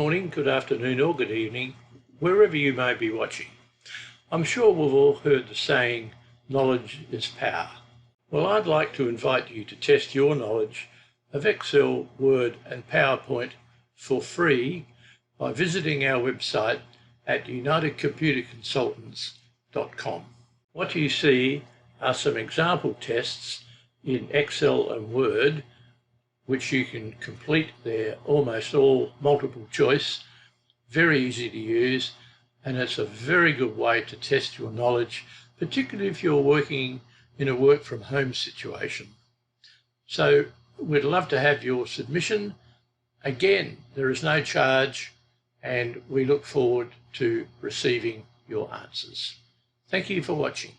morning, good afternoon or good evening, wherever you may be watching. I'm sure we've all heard the saying, knowledge is power. Well, I'd like to invite you to test your knowledge of Excel, Word and PowerPoint for free by visiting our website at unitedcomputerconsultants.com. What you see are some example tests in Excel and Word which you can complete. They're almost all multiple choice, very easy to use, and it's a very good way to test your knowledge, particularly if you're working in a work from home situation. So we'd love to have your submission. Again, there is no charge, and we look forward to receiving your answers. Thank you for watching.